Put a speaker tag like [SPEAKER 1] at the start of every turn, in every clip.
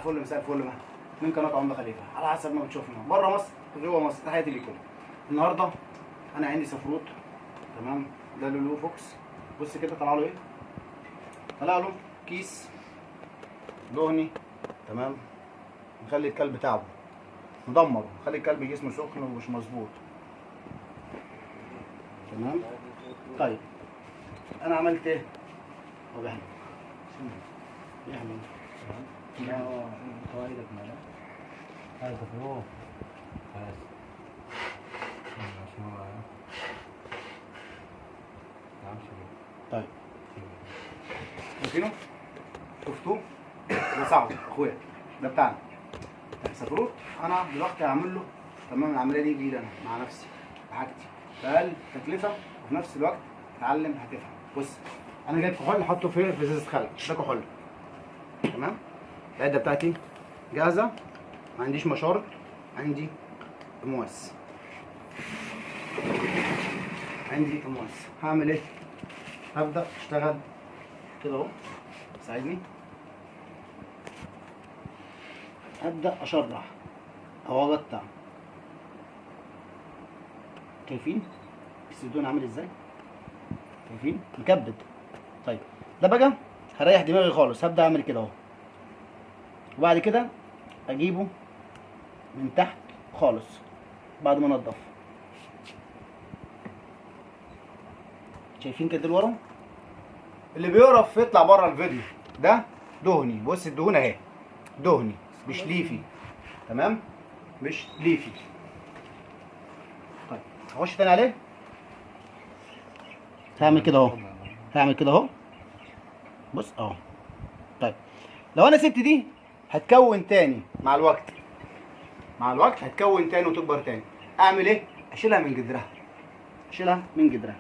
[SPEAKER 1] الفل، مساء الفل من قناه عمده خليفه على حسب ما بتشوفنا بره مصر جوه مصر. تحياتي ليكم. النهارده انا عندي سفروت، تمام؟ ده لولو فوكس. بص كده طلع له ايه؟ طلع له كيس دهني، تمام؟ مخلي الكلب بتاعه مدمر، مخلي الكلب جسمه سخن ومش مظبوط، تمام؟ طيب انا عملت ايه؟ هو بيحلم بيحلم
[SPEAKER 2] فوائدك معنا هذا فروع بس شنو نعم شنو.
[SPEAKER 1] طيب شايفينه؟ شفتوه؟ ده صعب اخويا، ده بتاعنا سفروت. انا دلوقتي هعمل له، تمام؟ العمليه دي جديده انا مع نفسي بحاجتي باقل تكلفه، وفي نفس الوقت تتعلم هتفهم. بص انا جايب كحول احطه في ازازه خل، ده كحول، تمام؟ العده بتاعتي جاهزه، ما عنديش مشارط، عندي امواس، عندي امواس. هعمل ايه؟ هبدا اشتغل كده اهو، ساعدني. هبدا اشرح او اقطع. شايفين السدون عامل ازاي؟ شايفين مكبد. طيب ده بقى هريح دماغي خالص، هبدا اعمل كده اهو، وبعد كده اجيبه من تحت خالص بعد ما انضف. شايفين كده الورم اللي بيقرف يطلع بره الفيديو. ده دهني، بص الدهون اهي دهني مش ليفي، تمام؟ مش ليفي. طيب هخش تاني عليه، هعمل كده اهو، هعمل كده اهو، بص اهو. طيب لو انا سبت دي هتكون تاني مع الوقت، مع الوقت هتكون تاني وتكبر تاني. اعمل ايه؟ اشيلها من جدرها، اشيلها من جدرها.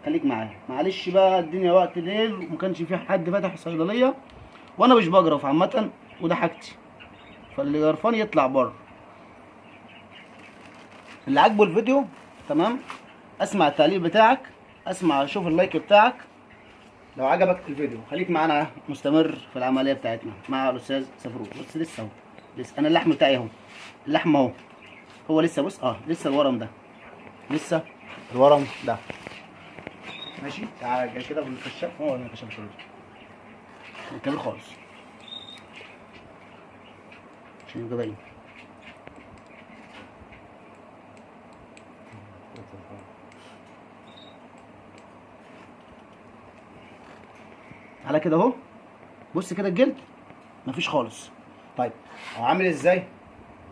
[SPEAKER 1] خليك معايا، معلش بقى الدنيا وقت ليل وما كانش في حد فاتح صيدليه، وانا مش بجرف عامه، وده حاجتي، فاللي جرفان يطلع بره. اللي عاجبه الفيديو، تمام، اسمع التعليق بتاعك، اسمع اشوف اللايك بتاعك. لو عجبك الفيديو خليك معانا مستمر في العمليه بتاعتنا مع الاستاذ سفروت. بص لسه اهو، لسه انا اللحم بتاعي اهو، اللحم اهو، هو لسه، بص لسه الورم ده، لسه الورم ده ماشي. تعالى جاي كده بالكشاف، هو انا كشاف شويه كبير خالص عشان يبقى باين. على كده اهو، بص كده الجلد مفيش خالص. طيب هو عامل ازاي؟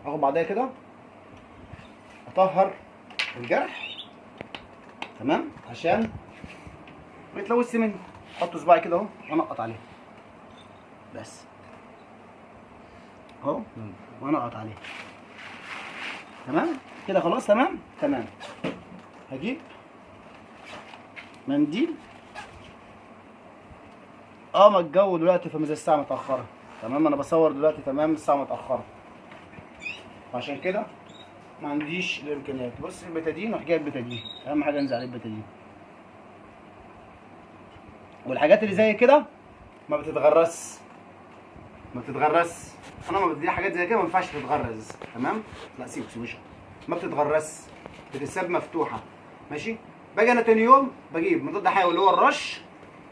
[SPEAKER 1] اخد بعدها كده اطهر الجرح، تمام؟ عشان ما يتلوثش مني. احط صباعي كده اهو وانقط عليه بس اهو، وانقط عليه، تمام كده خلاص. تمام تمام. هجيب منديل، ما الجو دلوقتي في زي الساعه متاخره، تمام؟ انا بصور دلوقتي، تمام؟ الساعه متاخره، عشان كده ما عنديش الامكانيات. بص البتادين، رح جايب بتادين، اهم حاجه انزل عليه البتادين. والحاجات اللي زي كده ما بتتغرس، ما بتتغرس. انا ما بدي حاجات زي كده ما ينفعش تتغرز، تمام؟ لا سيبه ما بتتغرس، بتتساب مفتوحه، ماشي؟ باجي انا تاني يوم بجيب مضاد حيوي اللي هو الرش،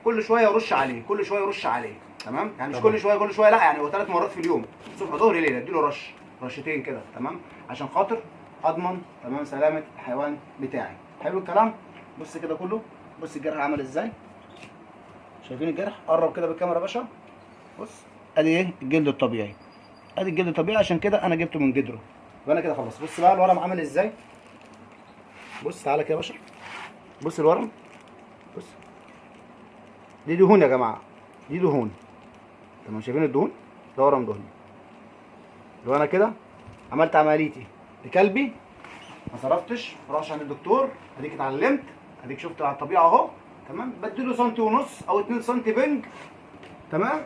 [SPEAKER 1] كل شويه ارش عليه، كل شويه ارش عليه، تمام؟ يعني مش كل شويه لا، يعني هو 3 مرات في اليوم، الصبح ظهر ليله اديله رشتين كده، تمام؟ عشان خاطر اضمن، تمام، سلامه الحيوان بتاعي. حلو الكلام. بص كده كله، بص الجرح عمل ازاي، شايفين الجرح؟ قرب كده بالكاميرا يا باشا، بص ادي ايه الجلد الطبيعي، ادي الجلد الطبيعي، عشان كده انا جبته من جدره. يبقى انا كده خلاص. بص بقى الورم عامل ازاي، بص تعالى كده يا باشا، بص الورم، بص دي دهون يا جماعه، دي دهون، تمام؟ شايفين الدهون؟ ده ورم دهني. لو انا كده عملت عمليتي لكلبي، ما صرفتش، ما رحتش عند الدكتور، اديك اتعلمت، اديك شفت على الطبيعه اهو، تمام؟ بديله سنتي ونص او 2 سنتي بنج، تمام؟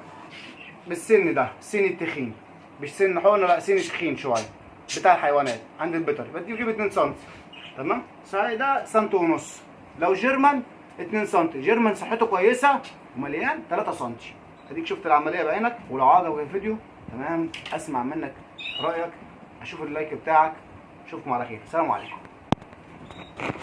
[SPEAKER 1] بالسن ده، السن التخين، مش سن حقنه، لا سن تخين شويه بتاع الحيوانات عند البيطري، بديه يجيب 2 سم، تمام؟ صحيح ده سنتي ونص. لو جيرمان 2 سم، جيرمان صحته كويسه ومليان 3 سم. اديك شفت العمليه بعينك. ولو عجبك الفيديو تمام، اسمع منك رايك، اشوف اللايك بتاعك. اشوفكم على خير، السلام عليكم.